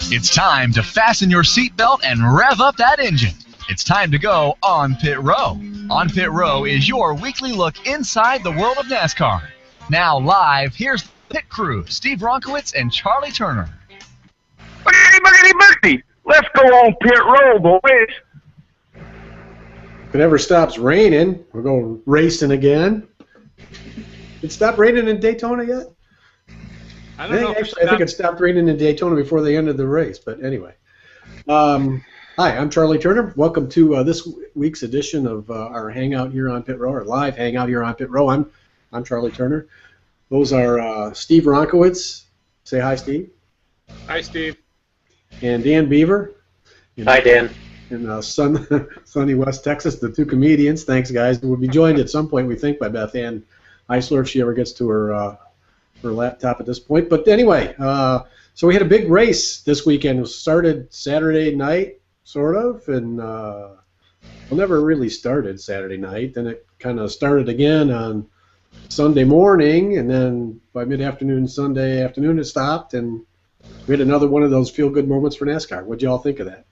It's time to fasten your seatbelt and rev up that engine. It's time to go on Pit Row. On Pit Row is your weekly look inside the world of NASCAR. Now live, here's the pit crew, Steve Ronkowitz and Charlie Turner. Boogity, boogity, boogity. Let's go on Pit Row, boys. If it ever stops raining, we're going racing again. It stopped raining in Daytona yet? I don't know. I think it stopped raining in Daytona before the end of the race, but anyway. Hi, I'm Charlie Turner. Welcome to this week's edition of our Hangout here on Pit Row, or live Hangout here on Pit Row. I'm Charlie Turner. Those are Steve Ronkowitz. Say hi, Steve. Hi, Steve. And Dan Beaver. Hi, Dan. In sunny West Texas, the two comedians. Thanks, guys. We'll be joined at some point, we think, by Beth Ann Eisler if she ever gets to her laptop at this point. But anyway, so we had a big race this weekend. It started Saturday night, sort of, and well, never really started Saturday night. Then it kind of started again on Sunday morning, and then by mid-afternoon, Sunday afternoon, it stopped, and we had another one of those feel-good moments for NASCAR. What'd you all think of that?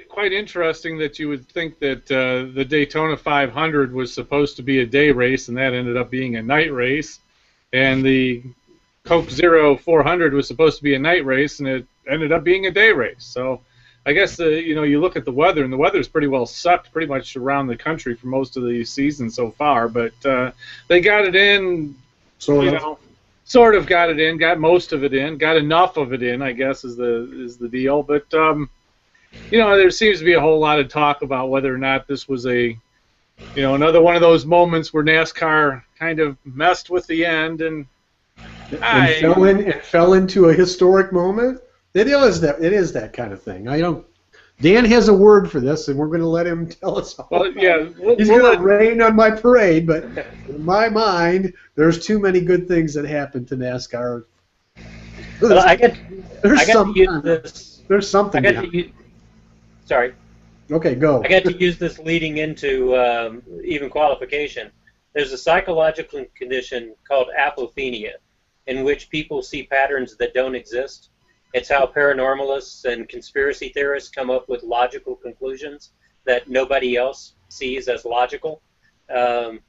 Quite interesting that you would think that the Daytona 500 was supposed to be a day race, and that ended up being a night race. And the Coke Zero 400 was supposed to be a night race, and it ended up being a day race. So I guess you look at the weather, and the weather's pretty well sucked pretty much around the country for most of the season so far. But they got it in, sort of got it in, got most of it in, got enough of it in, I guess is the deal. But there seems to be a whole lot of talk about whether or not this was another one of those moments where NASCAR kind of messed with the end and fell into a historic moment. It is that kind of thing. Dan has a word for this, and we're going to let him tell us all. Well, yeah, he's going to rain on my parade, but in my mind, there's too many good things that happen to NASCAR. There's something. Sorry. Okay, go. I got to use this leading into even qualification. There's a psychological condition called apophenia, in which people see patterns that don't exist. It's how paranormalists and conspiracy theorists come up with logical conclusions that nobody else sees as logical.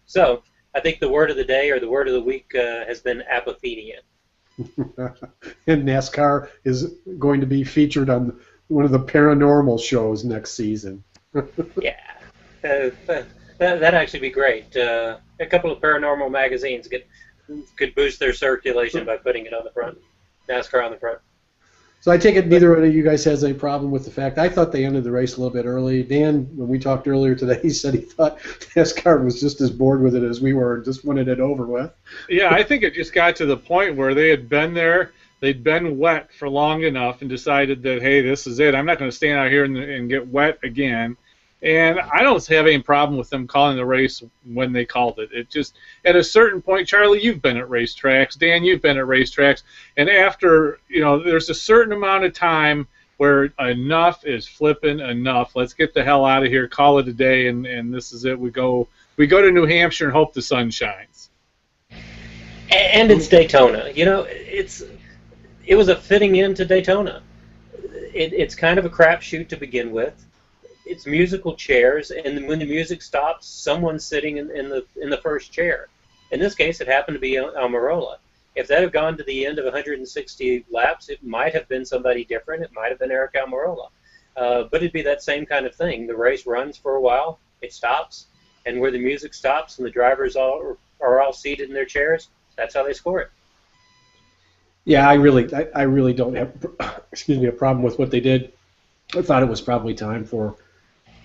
So I think the word of the day or the word of the week has been apophenia. And NASCAR is going to be featured on one of the paranormal shows next season. Yeah, that'd actually be great. A couple of paranormal magazines could boost their circulation by putting it on the front, NASCAR on the front. So I take it neither of you guys has any problem with the fact. I thought they ended the race a little bit early. Dan, when we talked earlier today, he said he thought NASCAR was just as bored with it as we were and just wanted it over with. Yeah, I think it just got to the point where they had been there. They'd been wet for long enough and decided that, hey, this is it. I'm not going to stand out here and get wet again. And I don't have any problem with them calling the race when they called it. It just, at a certain point, Charlie, you've been at racetracks. Dan, you've been at racetracks. And after, there's a certain amount of time where enough is flipping enough. Let's get the hell out of here, call it a day, and this is it. We go to New Hampshire and hope the sun shines. And it's Daytona. It was a fitting into Daytona. It's kind of a crapshoot to begin with. It's musical chairs, and when the music stops, someone's sitting in the first chair. In this case, it happened to be Almirola. If that had gone to the end of 160 laps, it might have been somebody different. It might have been Eric Almirola. But it'd be that same kind of thing. The race runs for a while, it stops, and where the music stops and the drivers are all seated in their chairs, that's how they score it. Yeah, I really don't have a problem with what they did. I thought it was probably time for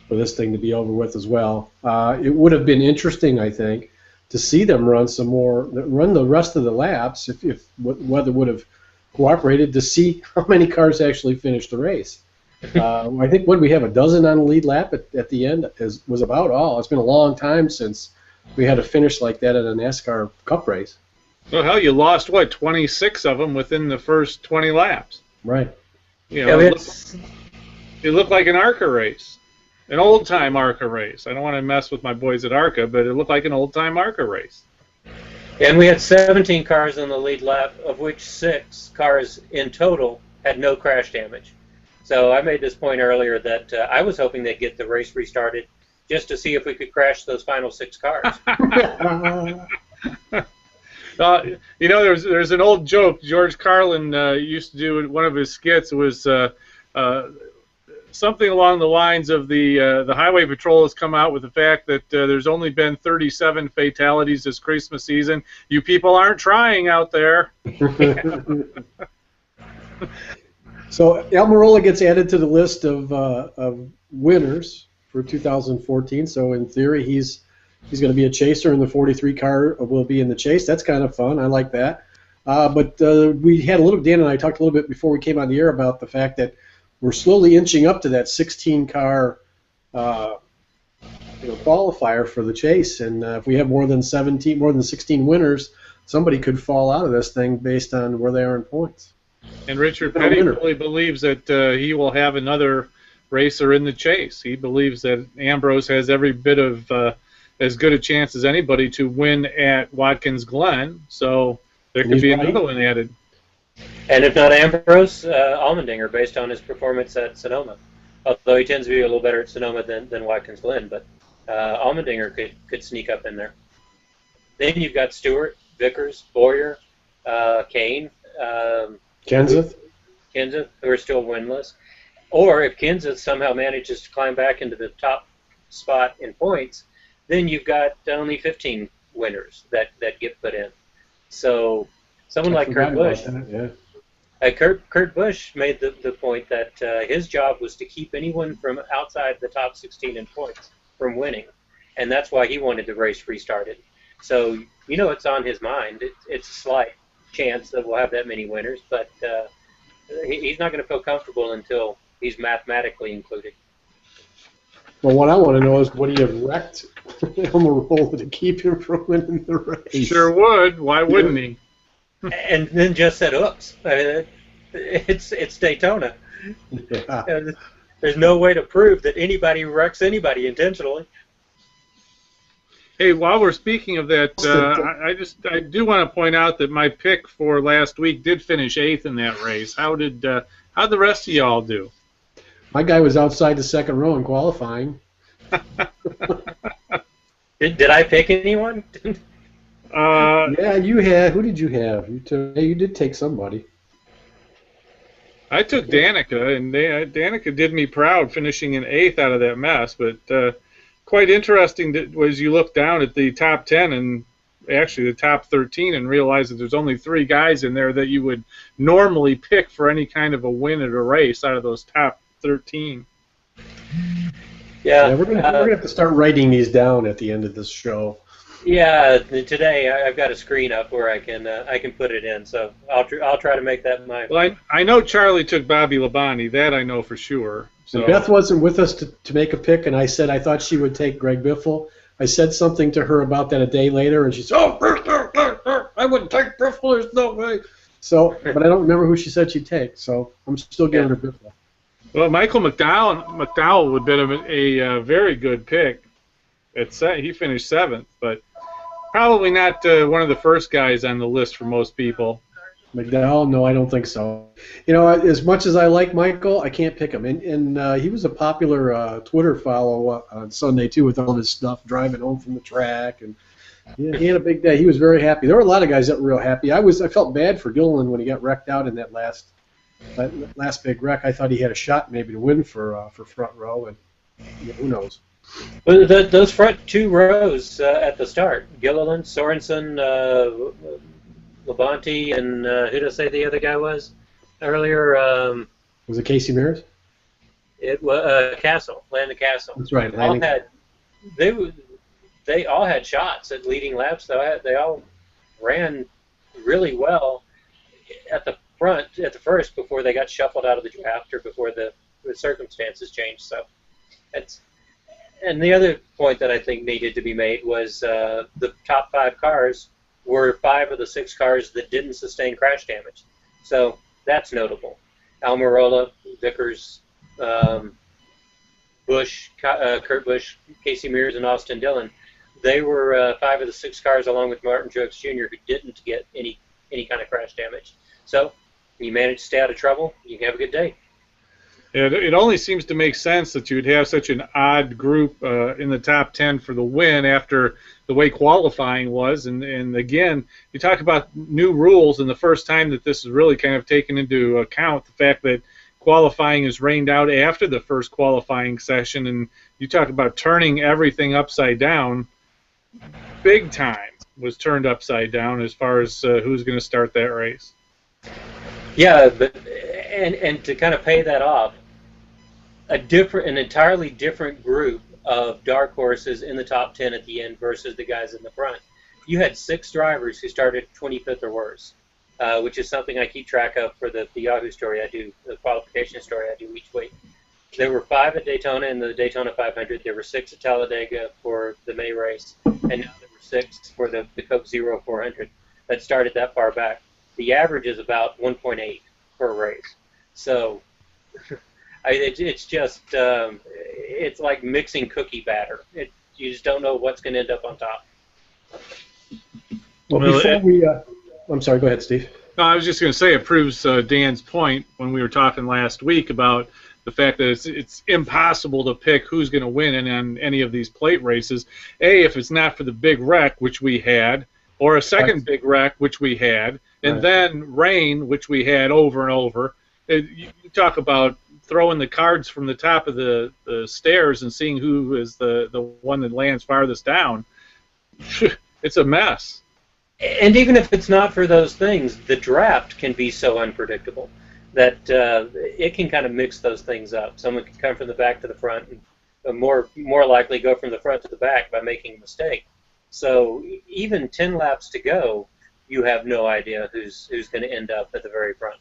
this thing to be over with as well. It would have been interesting, I think, to see them run the rest of the laps if weather would have cooperated, to see how many cars actually finished the race. I think we have a dozen on the lead lap at the end was about all. It's been a long time since we had a finish like that at a NASCAR Cup race. Well, hell, you lost, 26 of them within the first 20 laps. Right. It looked like an ARCA race, an old-time ARCA race. I don't want to mess with my boys at ARCA, but it looked like an old-time ARCA race. And we had 17 cars on the lead lap, of which 6 cars in total had no crash damage. So I made this point earlier that I was hoping they'd get the race restarted just to see if we could crash those final 6 cars. There's an old joke George Carlin used to do in one of his skits. It was something along the lines of the Highway Patrol has come out with the fact that there's only been 37 fatalities this Christmas season. You people aren't trying out there. So Almirola gets added to the list of winners for 2014. So in theory, he's going to be a chaser, and the 43 car will be in the chase. That's kind of fun. I like that. But we had Dan and I talked a little bit before we came on the air about the fact that we're slowly inching up to that 16-car qualifier for the chase, and if we have more than 16 winners, somebody could fall out of this thing based on where they are in points. And Richard Petty really believes that he will have another racer in the chase. He believes that Ambrose has every bit of as good a chance as anybody to win at Watkins Glen, so there could be another one added. And if not Ambrose, Allmendinger, based on his performance at Sonoma. Although he tends to be a little better at Sonoma than Watkins Glen, but Allmendinger could sneak up in there. Then you've got Stewart, Vickers, Boyer, Kane, Kenseth, who are still winless. Or if Kenseth somehow manages to climb back into the top spot in points, then you've got only 15 winners that get put in. So someone like Kurt Busch, Kurt Busch made the point that his job was to keep anyone from outside the top 16 in points from winning, and that's why he wanted the race restarted. So it's on his mind. It's a slight chance that we'll have that many winners, but he's not going to feel comfortable until he's mathematically included. Well, what I want to know is, would he have wrecked Almirola to keep him from winning the race? Sure would. Why wouldn't he? And then just said, "Oops, it's Daytona." Yeah. There's no way to prove that anybody wrecks anybody intentionally. Hey, while we're speaking of that, I do want to point out that my pick for last week did finish 8th in that race. How'd the rest of y'all do? My guy was outside the second row in qualifying. Did I pick anyone? Yeah, you had. Who did you have? You did take somebody. I took Danica, and Danica did me proud, finishing in 8th out of that mess. But quite interesting was you look down at the top 10 and actually the top 13 and realize that there's only 3 guys in there that you would normally pick for any kind of a win at a race out of those top 13. Yeah, we're gonna have to start writing these down at the end of this show. Yeah, today I've got a screen up where I can put it in, so I'll try to make that my. Well, I know Charlie took Bobby Labonte. That I know for sure. So. And Beth wasn't with us to make a pick, and I said I thought she would take Greg Biffle. I said something to her about that a day later, and she said, "Oh, I wouldn't take Biffle. There's no way." So, but I don't remember who she said she'd take. So I'm still giving her Biffle. Well, Michael McDowell would have been a very good pick. He finished 7th, but probably not one of the first guys on the list for most people. McDowell? No, I don't think so. As much as I like Michael, I can't pick him. And he was a popular Twitter follow on Sunday, too, with all his stuff, driving home from the track. And he had a big day. He was very happy. There were a lot of guys that were real happy. I felt bad for Gilliland when he got wrecked out in that last big wreck. I thought he had a shot maybe to win for front row, and who knows. Well, those front 2 rows at the start, Gilliland, Sorensen, Labonte, and who did I say the other guy was earlier? Was it Casey Mears? It was Landon Castle. That's right. They all had shots at leading laps. They all ran really well at the front at the first before they got shuffled out of the draft or before the circumstances changed. So and the other point that I think needed to be made was the top 5 cars were 5 of the 6 cars that didn't sustain crash damage. So that's notable. Almirola, Vickers, Busch, Kurt Busch, Casey Mears, and Austin Dillon they were 5 of the 6 cars, along with Martin Truex Jr., who didn't get any kind of crash damage. So you manage to stay out of trouble, you can have a good day. It only seems to make sense that you would have such an odd group in the top 10 for the win after the way qualifying was. And again, you talk about new rules, and the first time that this is really kind of taken into account, the fact that qualifying is rained out after the first qualifying session, and you talk about turning everything upside down. Big time was turned upside down as far as who's going to start that race. Yeah, but and to kind of pay that off, an entirely different group of dark horses in the top 10 at the end versus the guys in the front. You had 6 drivers who started 25th or worse, which is something I keep track of for the Yahoo story I do, the qualification story I do each week. There were 5 at Daytona in the Daytona 500. There were 6 at Talladega for the May race, and now there were 6 for the Coke Zero 400 that started that far back. The average is about 1.8 per race. So it's just it's like mixing cookie batter. You just don't know what's going to end up on top. Well, before we, I'm sorry. Go ahead, Steve. No, I was just going to say it proves Dan's point when we were talking last week about the fact that it's impossible to pick who's going to win in any of these plate races. If it's not for the big wreck, which we had, or a second big wreck, which we had, and then rain, which we had over and over. You talk about throwing the cards from the top of the stairs and seeing who is the one that lands farthest down. It's a mess. And even if it's not for those things, the draft can be so unpredictable that it can kind of mix those things up. Someone can come from the back to the front and more likely go from the front to the back by making a mistake. So even 10 laps to go, you have no idea who's going to end up at the very front.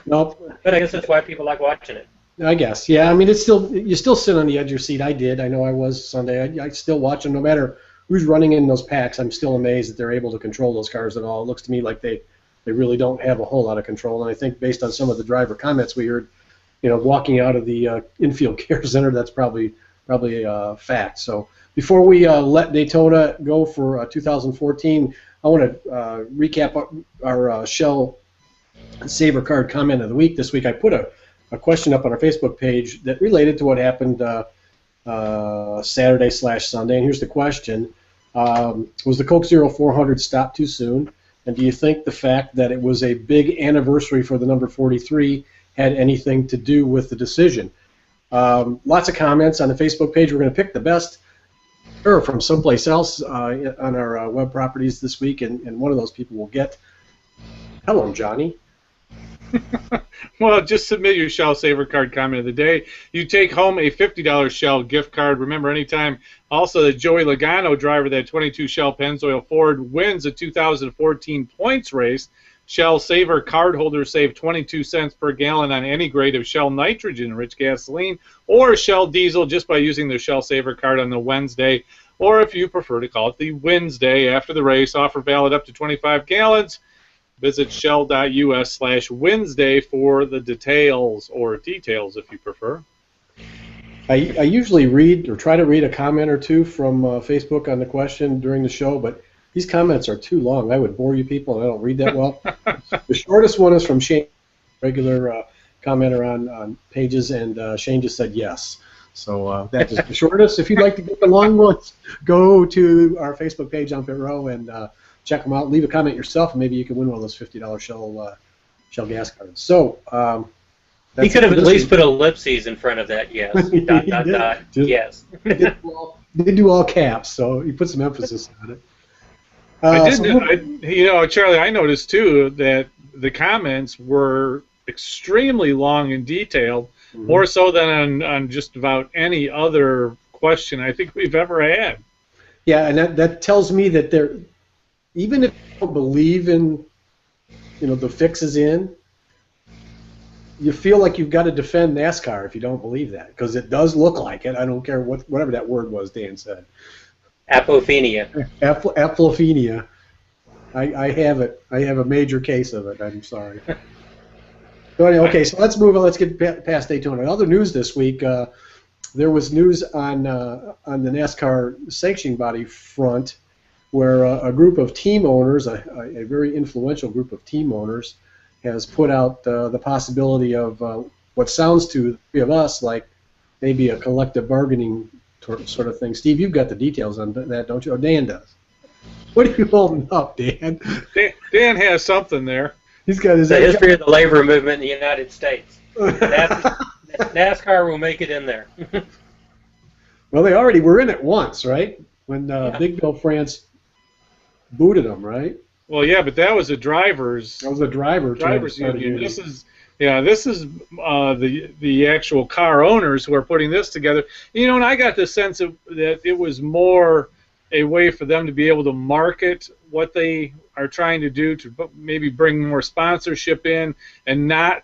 Nope. But I guess that's why people like watching it. I guess, yeah. I mean, you still sit on the edge of your seat. I did. I know I was Sunday. I still watch them no matter who's running in those packs. I'm still amazed that they're able to control those cars at all. It looks to me like they really don't have a whole lot of control. And I think based on some of the driver comments we heard, walking out of the infield care center, that's probably a fact. So before we let Daytona go for 2014, I want to recap our Shell Saver Card comment of the week. This week I put a question up on our Facebook page that related to what happened Saturday/Sunday, and here's the question. Was the Coke Zero 400 stopped too soon? And do you think the fact that it was a big anniversary for the number 43 had anything to do with the decision? Lots of comments on the Facebook page. We're going to pick the best from someplace else on our web properties this week, and one of those people will get. Hello, Johnny. Well, just submit your Shell Saver Card comment of the day. You take home a $50 Shell gift card. Remember, anytime also that Joey Logano, driver of that 22 Shell Pennzoil Ford, wins a 2014 points race, Shell Saver card holders save 22 cents per gallon on any grade of Shell nitrogen-rich gasoline or Shell diesel just by using their Shell Saver card on the Wednesday, or if you prefer to call it the Wednesday after the race. Offer valid up to 25 gallons. Visit shell.us/Wednesday for the details, or details if you prefer. I usually read or try to read a comment or two from Facebook on the question during the show, but these comments are too long. I would bore you people, and I don't read that well. The shortest one is from Shane, regular commenter on pages, and Shane just said yes. So that is the shortest. If you'd like to get the long ones, go to our Facebook page on Pit Row and check them out. Leave a comment yourself, and maybe you can win one of those $50 Shell gas cards. So he could have at least put ellipses in front of that. Yes. Yes. Did do all caps, so he put some emphasis on it. Charlie, I noticed too that the comments were extremely long and detailed, more so than on just about any other question I think we've ever had. Yeah, and that tells me that they're, even if you don't believe in, the fix is in, you feel like you've got to defend NASCAR if you don't believe that, because it does look like it. I don't care whatever that word was Dan said. Apophenia. Apophenia. I have it. I have a major case of it. I'm sorry. So anyway, okay, so let's move on. Let's get past Daytona. Other news this week, there was news on the NASCAR sanctioning body front where a group of team owners, a very influential group of team owners, has put out the possibility of what sounds to the three of us like maybe a collective bargaining sort of thing. Steve, you've got the details on that, don't you? Oh, Dan does. What are you holding up, Dan? Dan has something there. He's got his the history of the labor movement in the United States. NASCAR will make it in there. Well, they already were in it once, right? When Big Bill France booted them, right? Well, yeah, but that was a drivers. That was a drivers union. This is the actual car owners who are putting this together. You know, and I got the sense that it was more a way for them to be able to market what they are trying to do to maybe bring more sponsorship in and not,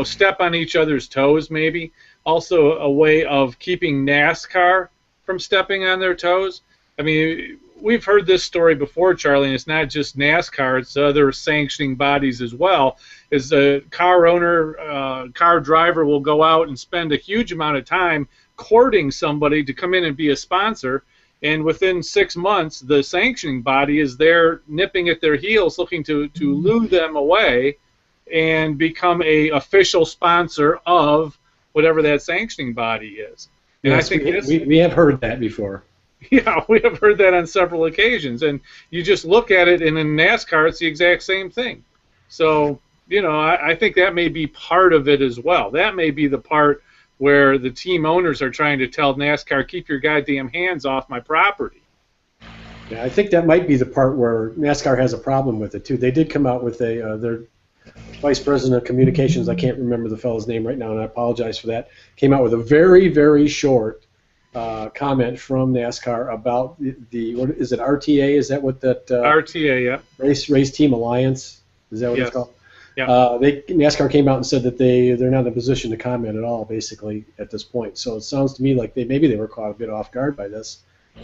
step on each other's toes maybe. Also a way of keeping NASCAR from stepping on their toes. I mean, we've heard this story before, Charlie, and it's not just NASCAR, it's other sanctioning bodies as well. Is a car owner, car driver will go out and spend a huge amount of time courting somebody to come in and be a sponsor, and within 6 months, the sanctioning body is there nipping at their heels, looking to lure them away and become a official sponsor of whatever that sanctioning body is. And yes, I think we have heard that before. Yeah, we have heard that on several occasions, and you just look at it, and in NASCAR, it's the exact same thing. So, I think that may be part of it as well. That may be the part where the team owners are trying to tell NASCAR, keep your goddamn hands off my property. Yeah, I think that might be the part where NASCAR has a problem with it, too. They did come out with their vice president of communications, I can't remember the fellow's name right now, and I apologize for that, came out with a very, very short comment from NASCAR about what is it, RTA? Is that what that RTA? Yeah. Race Team Alliance? Is that what it's called? Yeah. NASCAR came out and said that they're not in a position to comment at all, basically, at this point. So it sounds to me like maybe they were caught a bit off guard by this,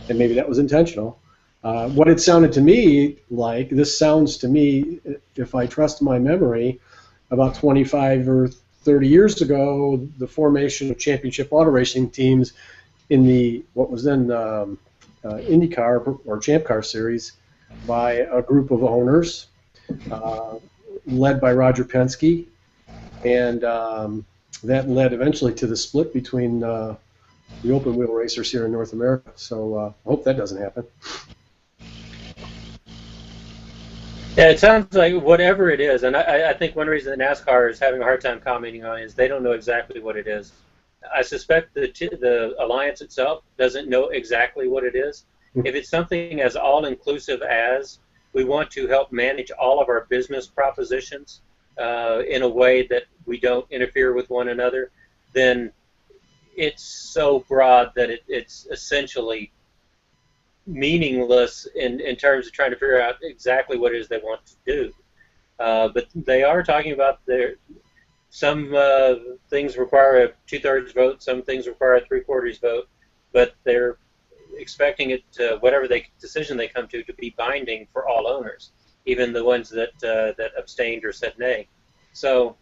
and maybe that was intentional. What it sounded to me like, this sounds to me, if I trust my memory, about 25 or 30 years ago, the formation of championship auto racing teams in the what was then IndyCar or Champ Car series by a group of owners led by Roger Penske, and that led eventually to the split between the open wheel racers here in North America. So I hope that doesn't happen. Yeah, it sounds like whatever it is, and I think one reason that NASCAR is having a hard time commenting on it is they don't know exactly what it is. I suspect the alliance itself doesn't know exactly what it is. If it's something as all-inclusive as we want to help manage all of our business propositions in a way that we don't interfere with one another, then it's so broad that it's essentially meaningless in terms of trying to figure out exactly what it is they want to do. But they are talking about some things require a 2/3 vote, some things require a 3/4 vote, but they're expecting it to, whatever decision they come to be binding for all owners, even the ones that abstained or said nay. So,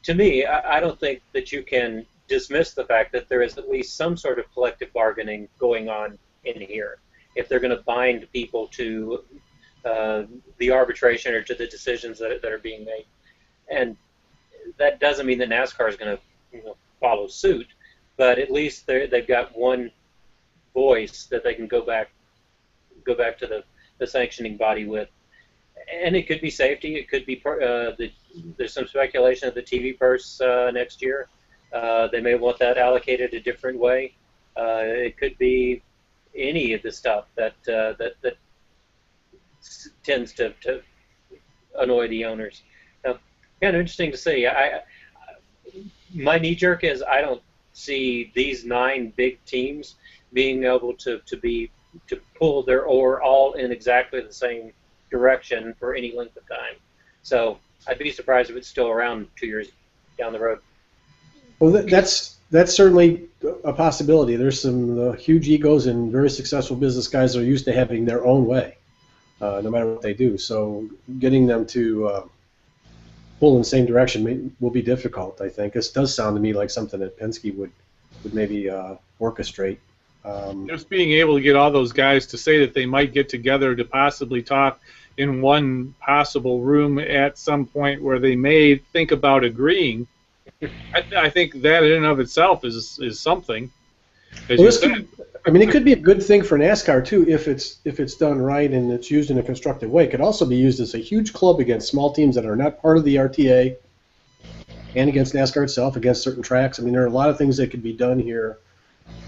to me, I don't think that you can dismiss the fact that there is at least some sort of collective bargaining going on in here. If they're going to bind people to the arbitration or to the decisions that are being made, and that doesn't mean that NASCAR is going to follow suit, but at least they've got one voice that they can go back to the sanctioning body with. And it could be safety. It could be there's some speculation of the TV purse next year. They may want that allocated a different way. It could be any of the stuff that tends to annoy the owners. Kind of interesting to see. My knee jerk is I don't see these 9 big teams being able to pull their oar all in exactly the same direction for any length of time. So I'd be surprised if it's still around 2 years down the road. Well, that's certainly a possibility. There's some huge egos and very successful business guys that are used to having their own way, no matter what they do. So getting them to pull in the same direction will be difficult, I think. This does sound to me like something that Penske would maybe orchestrate. Just being able to get all those guys to say that they might get together to possibly talk in one possible room at some point where they may think about agreeing, I think that in and of itself is something. As Well, you said. it could be a good thing for NASCAR too if it's done right and it's used in a constructive way. It could also be used as a huge club against small teams that are not part of the RTA, and against NASCAR itself, against certain tracks. I mean, there are a lot of things that could be done here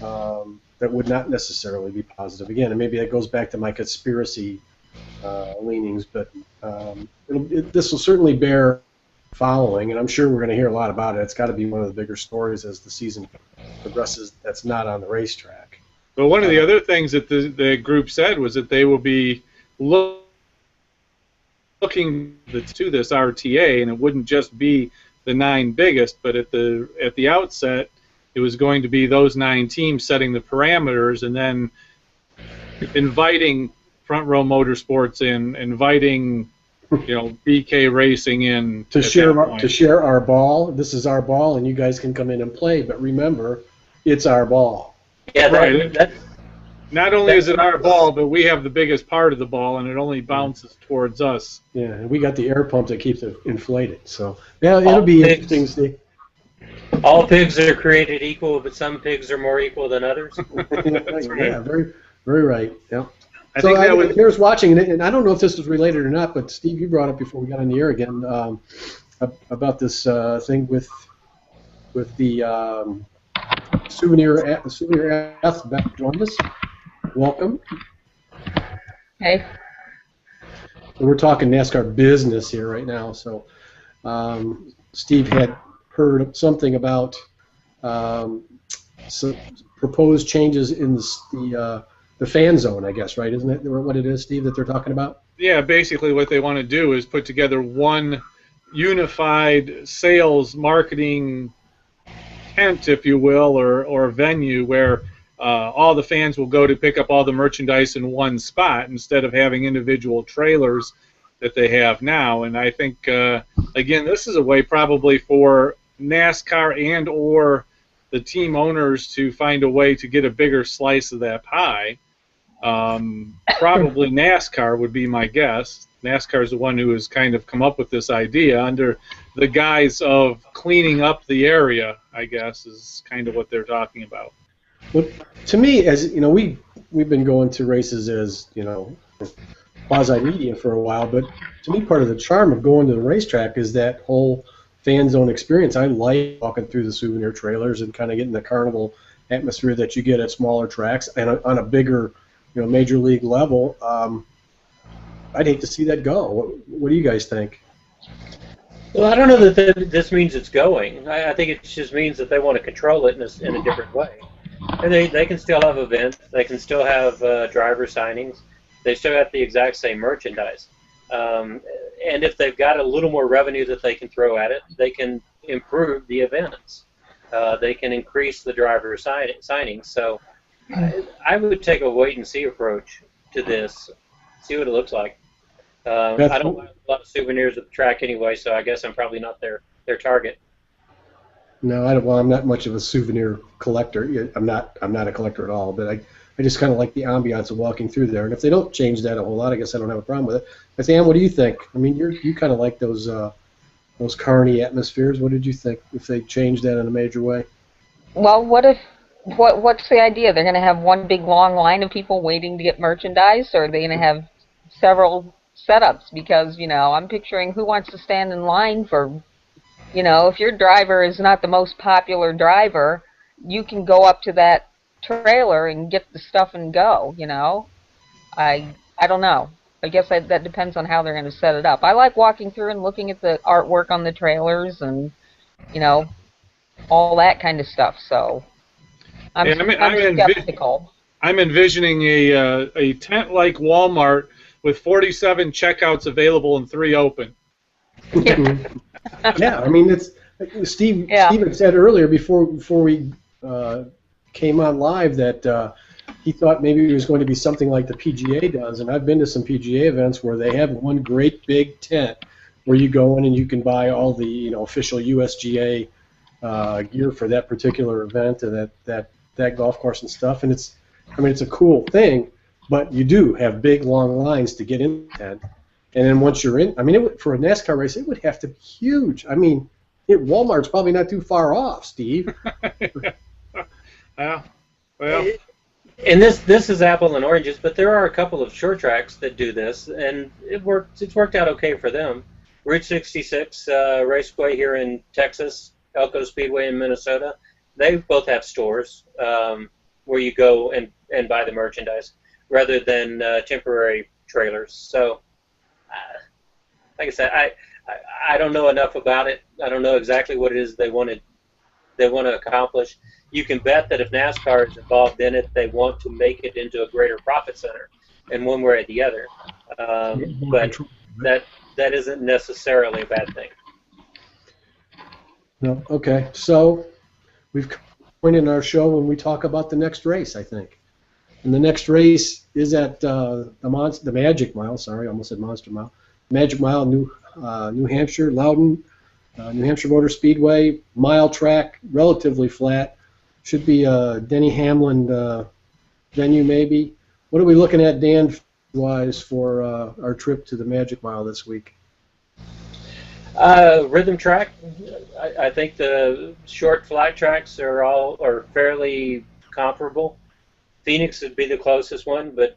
that would not necessarily be positive. Again, and maybe that goes back to my conspiracy leanings, but this will certainly bear following, and I'm sure we're going to hear a lot about it. It's got to be one of the bigger stories as the season progresses that's not on the racetrack. But one of the other things that the group said was that they will be looking to this RTA, and it wouldn't just be the 9 biggest, but at the outset, it was going to be those 9 teams setting the parameters, and then inviting Front Row Motorsports in, inviting BK Racing in to share our ball. This is our ball, and you guys can come in and play. But remember, it's our ball. Yeah, right. Not only is it our ball, but we have the biggest part of the ball, and it only bounces towards us. Yeah, and we got the air pump that keeps it inflated. So yeah, it'll be interesting to see. All pigs are created equal, but some pigs are more equal than others. Yeah, very, very right. Yeah. Here's watching, and I don't know if this is related or not, but Steve, you brought up before we got on the air again about this thing with the souvenir athletes back to join us. Welcome. Hey. So we're talking NASCAR business here right now. So Steve had heard something about some proposed changes in the fan zone, I guess, right? Isn't it what it is, Steve, that they're talking about? Yeah, basically what they want to do is put together one unified sales marketing tent, if you will, or venue where all the fans will go to pick up all the merchandise in one spot instead of having individual trailers that they have now. And I think, again, this is a way probably for NASCAR and or the team owners to find a way to get a bigger slice of that pie. Probably NASCAR would be my guess. NASCAR is the one who has kind of come up with this idea under the guise of cleaning up the area, I guess, is kind of what they're talking about. Well, to me, as you know, we've been going to races as quasi media for a while, but to me, part of the charm of going to the racetrack is that whole fan zone experience. I like walking through the souvenir trailers and kind of getting the carnival atmosphere that you get at smaller tracks and on a bigger, major league level. I'd hate to see that go. What do you guys think? Well, I don't know that this means it's going. I think it just means that they want to control it in a different way. And they can still have events. They can still have driver signings. They still have the exact same merchandise. And if they've got a little more revenue that they can throw at it, they can improve the events. They can increase the driver signings. So I would take a wait-and-see approach to this, see what it looks like. I don't buy a lot of souvenirs at the track anyway, so I guess I'm probably not their target. No, I'm not much of a souvenir collector. I'm not a collector at all, but I just kind of like the ambiance of walking through there. And if they don't change that a whole lot, I guess I don't have a problem with it. But Sam, what do you think? I mean, you kind of like those carny atmospheres. What did you think if they changed that in a major way? Well, what's the idea? They're going to have one big long line of people waiting to get merchandise, or are they going to have several setups? Because, I'm picturing who wants to stand in line for, if your driver is not the most popular driver, you can go up to that trailer and get the stuff and go, I don't know. I guess that depends on how they're going to set it up. I like walking through and looking at the artwork on the trailers and, all that kind of stuff. So I'm skeptical. I'm envisioning a tent like Walmart with 47 checkouts available and 3 open. Yeah, I mean, it's Steve had said earlier before we came on live that he thought maybe it was going to be something like the PGA does, and I've been to some PGA events where they have one great big tent where you go in and you can buy all the official USGA gear for that particular event and that golf course and stuff. And it's a cool thing, but you do have big long lines to get in the tent. And then once you're in, for a NASCAR race, it would have to be huge. Walmart's probably not too far off, Steve. Well. And this is apple and oranges, but there are a couple of short tracks that do this, and it's worked out okay for them. Route 66 Raceway here in Texas, Elko Speedway in Minnesota, they both have stores where you go and buy the merchandise rather than temporary trailers. So, like I said, I don't know enough about it. I don't know exactly what it is they want to accomplish. You can bet that if NASCAR is involved in it, they want to make it into a greater profit center, in one way or the other. But that isn't necessarily a bad thing. No. Okay. So we've come to a point in our show when we talk about the next race, I think. And the next race is at the Magic Mile. Sorry, I almost said Monster Mile. Magic Mile, New Hampshire, Loudon, New Hampshire Motor Speedway. Mile track, relatively flat. Should be a Denny Hamlin venue, maybe. What are we looking at, Dan-wise, for our trip to the Magic Mile this week? Rhythm track. I think the short flat tracks are fairly comparable. Phoenix would be the closest one, but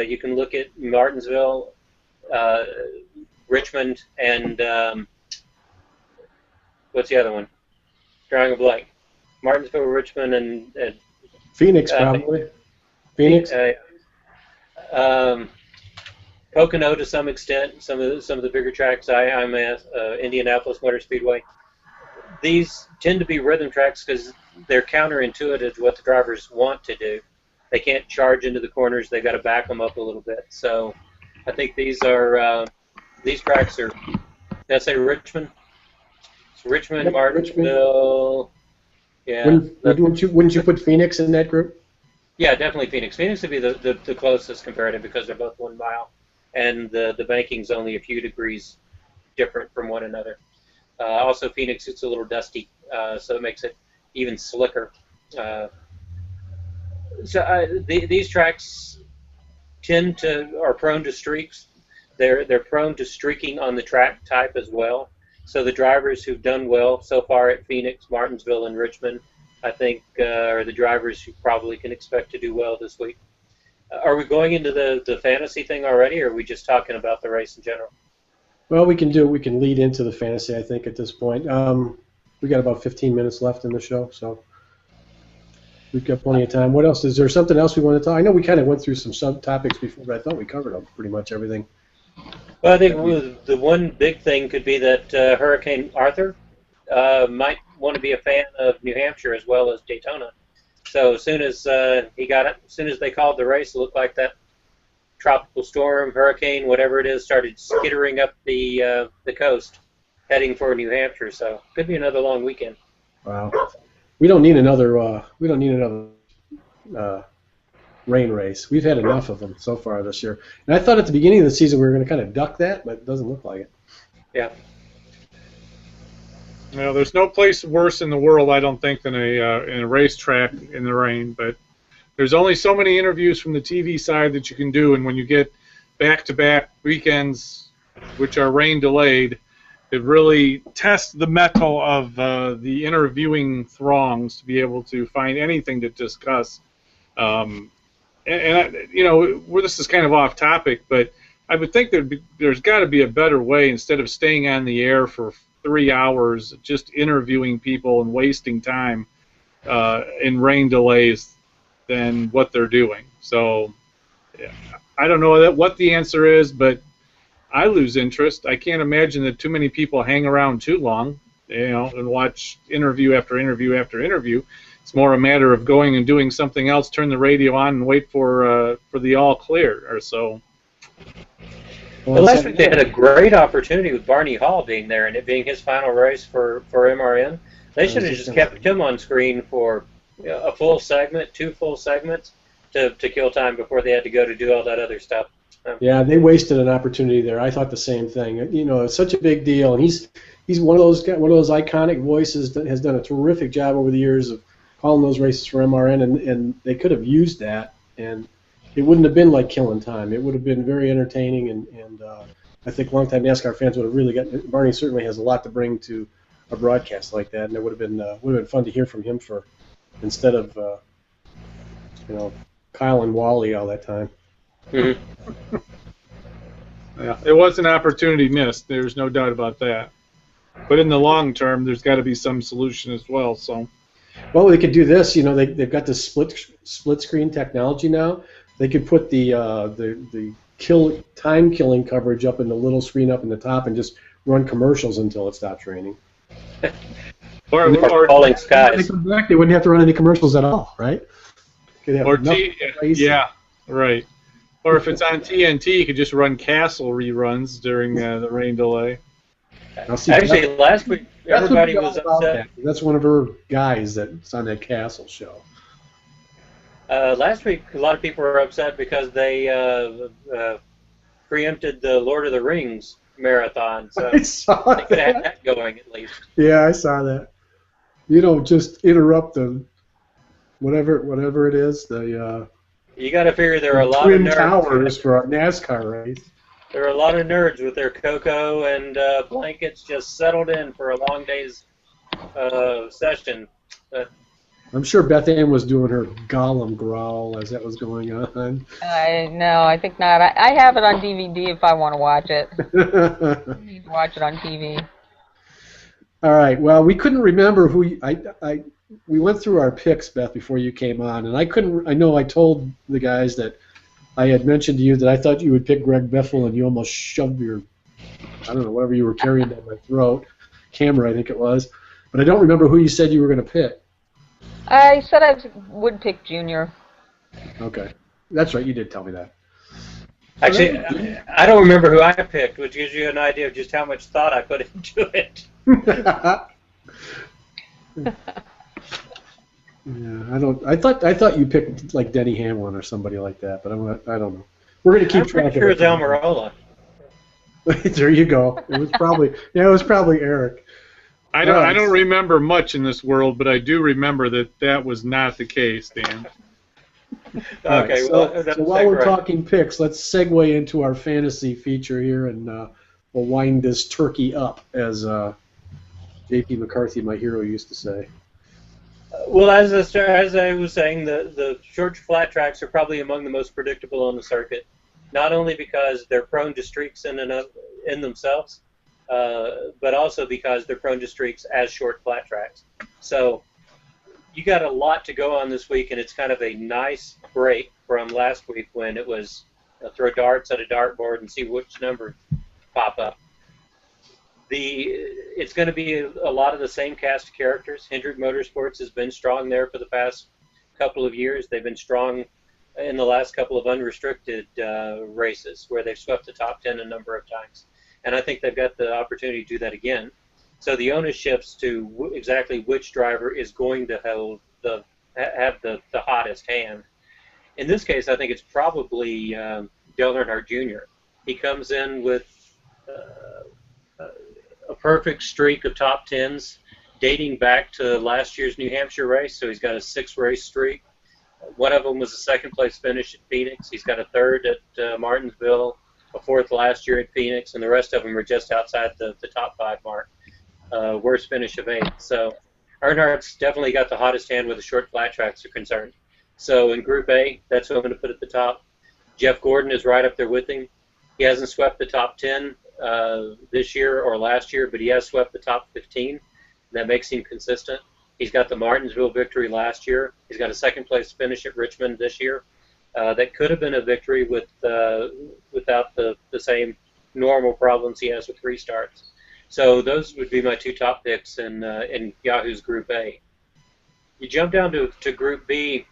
you can look at Martinsville, Richmond, and what's the other one? Drawing a blank. Martinsville, Richmond, and Phoenix, probably. Phoenix. Pocono to some extent. Some of the bigger tracks. I'm at Indianapolis Motor Speedway. These tend to be rhythm tracks because they're counterintuitive to what the drivers want to do. They can't charge into the corners. They got to back them up a little bit. So I think these tracks are. Did I say Richmond? It's Richmond, Yep, Martinsville. Yeah. Wouldn't you put Phoenix in that group? Yeah, definitely Phoenix. Phoenix would be the closest comparative because they're both 1 mile, and the banking's only a few degrees different from one another. Also, Phoenix, it's a little dusty, so it makes it even slicker. These tracks are prone to streaks. They're prone to streaking on the track type as well. So the drivers who've done well so far at Phoenix, Martinsville, and Richmond, I think, are the drivers who probably can expect to do well this week. Are we going into the fantasy thing already, or are we just talking about the race in general? Well, we can lead into the fantasy, I think, at this point. We got about 15 minutes left in the show, so we've got plenty of time. What else? Is there something else we want to talk? I know we kind of went through some subtopics before, but I thought we covered pretty much everything. Well, I think the one big thing could be that Hurricane Arthur might want to be a fan of New Hampshire as well as Daytona. So as soon as they called the race, it looked like that tropical storm, hurricane, whatever it is, started skittering up the coast, heading for New Hampshire. So could be another long weekend. Wow, we don't need another rain race. We've had enough of them so far this year. And I thought at the beginning of the season we were going to kind of duck that, but it doesn't look like it. Yeah. Well, there's no place worse in the world, I don't think, than a racetrack in the rain. But there's only so many interviews from the TV side that you can do, and when you get back-to-back weekends, which are rain delayed, it really tests the mettle of the interviewing throngs to be able to find anything to discuss. This is kind of off topic, but I would think there's got to be a better way instead of staying on the air for 3 hours just interviewing people and wasting time in rain delays than what they're doing. So yeah, I don't know what the answer is, but I lose interest. I can't imagine that too many people hang around too long, and watch interview after interview after interview. It's more a matter of going and doing something else, turn the radio on, and wait for the all clear or so. Well, last week they had a great opportunity with Barney Hall being there and it being his final race for MRN. They should have just kept him on screen for a full segment, 2 full segments to kill time before they had to go to do all that other stuff. Yeah, they wasted an opportunity there. I thought the same thing. It's such a big deal, and he's one of those iconic voices that has done a terrific job over the years of calling those races for MRN, and they could have used that, and it wouldn't have been like killing time. It would have been very entertaining, and I think longtime NASCAR fans would have really got. Barney certainly has a lot to bring to a broadcast like that, and it would have been fun to hear from him instead of Kyle and Wally all that time. Mm-hmm. Yeah, it was an opportunity missed. There's no doubt about that. But in the long term, there's got to be some solution as well. So, well, they could do this. They've got this split screen technology now. They could put the time killing coverage up in the little screen up in the top and just run commercials until it stops raining. or falling skies. When they come back, they wouldn't have to run any commercials at all, right? Yeah, right. Or if it's on TNT, you could just run Castle reruns during the rain delay. Actually, last week everybody was upset. That's one of her guys that's on that Castle show. Last week, a lot of people were upset because they preempted the Lord of the Rings marathon. So I saw they could have had that going at least. Yeah, I saw that. Just interrupt the whatever it is. You got to figure there are a lot of Twin nerds. Towers for a NASCAR race. There are a lot of nerds with their cocoa and blankets just settled in for a long day's session. I'm sure Beth Ann was doing her Gollum growl as that was going on. No, I think not. I have it on DVD if I want to watch it. I need to watch it on TV. All right. Well, we couldn't remember who we went through our picks, Beth, before you came on, and I know I told the guys that I had mentioned to you that I thought you would pick Greg Biffle, and you almost shoved whatever you were carrying down my throat, camera, I think it was, but I don't remember who you said you were going to pick. I said I would pick Junior. Okay. That's right, you did tell me that. Actually, I don't remember who I picked, which gives you an idea of just how much thought I put into it. Yeah, I thought you picked like Denny Hamlin or somebody like that, but I don't know. We're gonna keep track of it. I'm pretty sure it's Almirola. There you go. It was probably Eric. I don't remember much in this world, but I do remember that was not the case, Dan. Okay, right, so while we're talking picks, let's segue into our fantasy feature here, and we'll wind this turkey up, as J.P. McCarthy, my hero, used to say. Well, as I was saying, the short flat tracks are probably among the most predictable on the circuit, not only because they're prone to streaks in themselves, but also because they're prone to streaks as short flat tracks. So you got a lot to go on this week, and it's kind of a nice break from last week when it was throw darts at a dartboard and see which numbers pop up. It's going to be a lot of the same cast of characters. Hendrick Motorsports has been strong there for the past couple of years. They've been strong in the last couple of unrestricted races where they've swept the top 10 a number of times. And I think they've got the opportunity to do that again. So the onus shifts to exactly which driver is going to have the hottest hand. In this case, I think it's probably Dale Earnhardt Jr. He comes in with a perfect streak of top 10s dating back to last year's New Hampshire race, so he's got a 6-race streak. One of them was a second-place finish at Phoenix. He's got a third at Martinsville, a fourth last year at Phoenix, and the rest of them are just outside the top 5 mark. Worst finish of 8. So Earnhardt's definitely got the hottest hand where the short flat tracks are concerned. So in Group A, that's who I'm going to put at the top. Jeff Gordon is right up there with him. He hasn't swept the top 10 this year or last year, but he has swept the top 15. That makes him consistent. He's got the Martinsville victory last year. He's got a second-place finish at Richmond this year. That could have been a victory without the same normal problems he has with restarts. So those would be my 2 top picks in Yahoo's Group A. You jump down to Group B,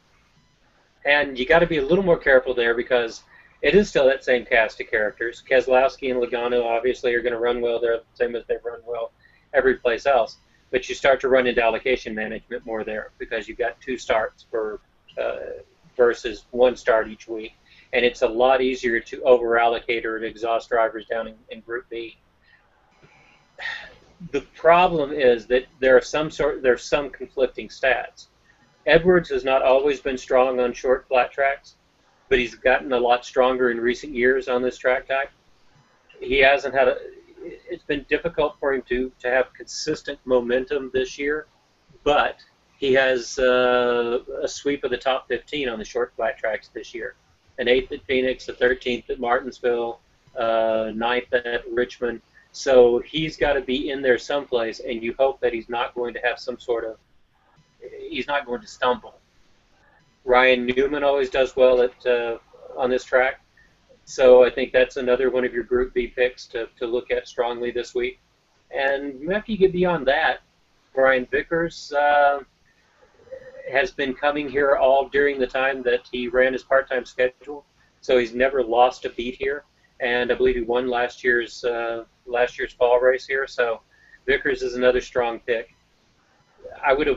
and you got to be a little more careful there because it is still that same cast of characters. Keselowski and Logano obviously are going to run well there, the same as they've run well every place else. But you start to run into allocation management more there because you've got 2 starts versus 1 start each week. And it's a lot easier to over-allocate or to exhaust drivers down in Group B. The problem is that there's some conflicting stats. Edwards has not always been strong on short flat tracks, but he's gotten a lot stronger in recent years on this track type. He hasn't had it's been difficult for him to have consistent momentum this year, but he has a sweep of the top 15 on the short flat tracks this year. An 8th at Phoenix, a 13th at Martinsville, 9th at Richmond. So he's got to be in there someplace, and you hope that he's not going to have he's not going to stumble. Ryan Newman always does well on this track. So I think that's another one of your Group B picks to look at strongly this week. And after you get beyond that, Brian Vickers has been coming here all during the time that he ran his part-time schedule, so he's never lost a beat here. And I believe he won last year's fall race here. So Vickers is another strong pick. I would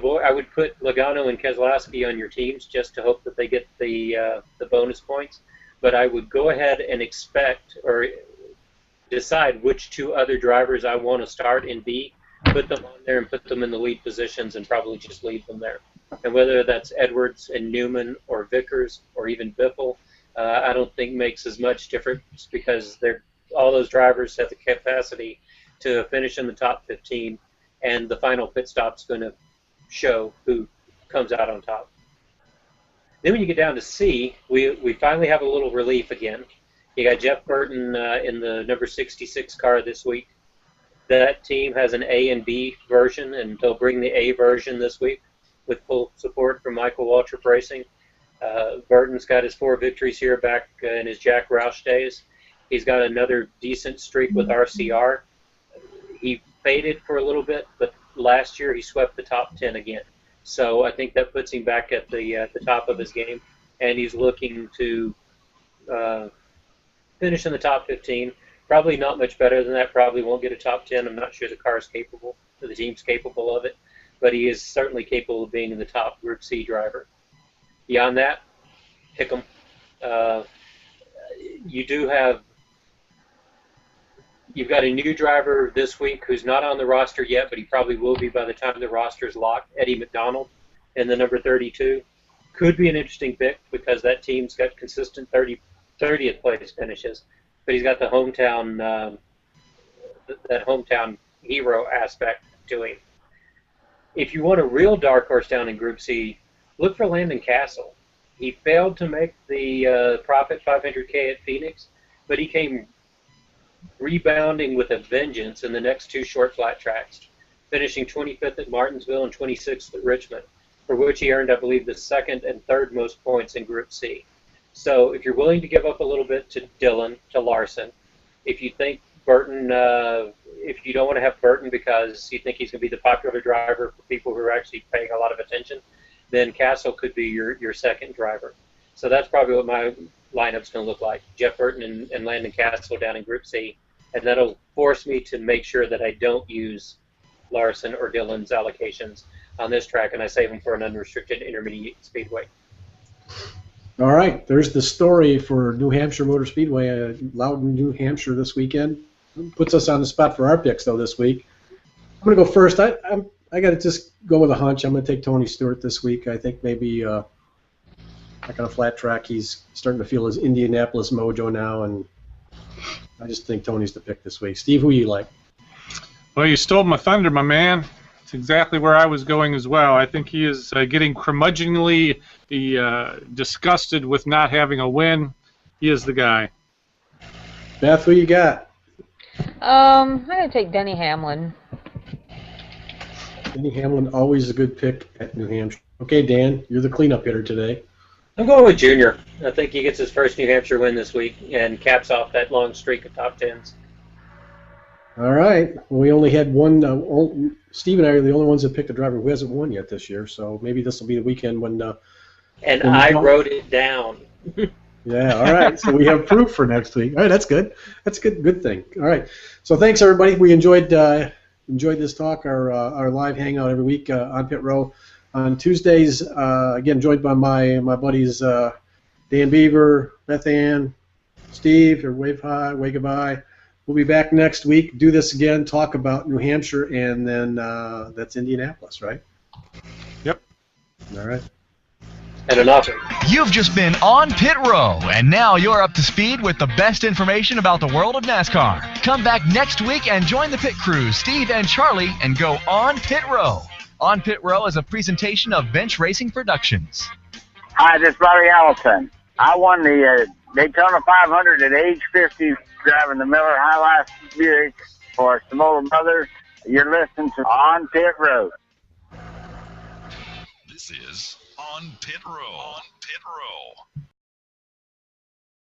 put Logano and Keselowski on your teams just to hope that they get the bonus points. But I would go ahead and expect or decide which 2 other drivers I want to start in B, put them on there and put them in the lead positions and probably just leave them there. And whether that's Edwards and Newman or Vickers or even Biffle, I don't think makes as much difference because all those drivers have the capacity to finish in the top 15, and the final pit stop's going to show who comes out on top. Then when you get down to C, we finally have a little relief again. You got Jeff Burton in the number 66 car this week. That team has an A and B version, and they'll bring the A version this week with full support from Michael Waltrip Racing. Burton's got his 4 victories here back in his Jack Roush days. He's got another decent streak with RCR. He faded for a little bit, but last year he swept the top 10 again. So I think that puts him back at the top of his game, and he's looking to finish in the top 15. Probably not much better than that. Probably won't get a top 10. I'm not sure the car's capable, or the team's capable of it, but he is certainly capable of being in the top Group C driver. Beyond that, pick him. You've got a new driver this week who's not on the roster yet, but he probably will be by the time the roster is locked. Eddie McDonald in the number 32. Could be an interesting pick because that team's got consistent 30th place finishes, but he's got the hometown that hometown hero aspect to him. If you want a real dark horse down in Group C, look for Landon Castle. He failed to make the Profit 500K at Phoenix, but he came rebounding with a vengeance in the next 2 short flat tracks, finishing 25th at Martinsville and 26th at Richmond, for which he earned, I believe, the 2nd and 3rd most points in Group C. So if you're willing to give up a little bit to Dillon, to Larson, if you think Burton, if you don't want to have Burton because you think he's going to be the popular driver for people who are actually paying a lot of attention, then Castle could be your second driver. So that's probably what my lineup's going to look like. Jeff Burton and Landon Castle down in Group C. And that'll force me to make sure that I don't use Larson or Dillon's allocations on this track, and I save them for an unrestricted intermediate speedway. All right, there's the story for New Hampshire Motor Speedway, Loudon, New Hampshire this weekend. Puts us on the spot for our picks, though, this week. I'm going to go first. I got to just go with a hunch. I'm going to take Tony Stewart this week. I think maybe back on a flat track, he's starting to feel his Indianapolis mojo now, and I just think Tony's the pick this week. Steve, who you like? Well, you stole my thunder, my man. It's exactly where I was going as well. I think he is getting curmudgeonly disgusted with not having a win. He is the guy. Beth, who you got? I'm going to take Denny Hamlin. Denny Hamlin, always a good pick at New Hampshire. Okay, Dan, you're the cleanup hitter today. I'm going with Junior. I think he gets his first New Hampshire win this week and caps off that long streak of top 10s. All right. Well, we only had one. Steve and I are the only ones that picked a driver who hasn't won yet this year, so maybe this will be the weekend when. And I wrote it down. Yeah. All right. So we have proof for next week. All right. That's good. That's a good thing. All right. So thanks everybody. We enjoyed this talk. Our live hangout every week on Pit Row. On Tuesdays, again, joined by my buddies Dan Beaver, Beth Ann, Steve, or wave hi, wave goodbye, We'll be back next week, do this again, talk about New Hampshire, and then that's Indianapolis, right? Yep. All right. And enough. You've just been on Pit Row, and now you're up to speed with the best information about the world of NASCAR. Come back next week and join the pit crew, Steve and Charlie, and go on Pit Row. On Pit Row is a presentation of Bench Racing Productions. Hi, this is Bobby Hamilton. I won the Daytona 500 at age 50 driving the Miller High Life Buick for Samoa Brothers. You're listening to On Pit Road. This is On Pit Row. On Pit Row.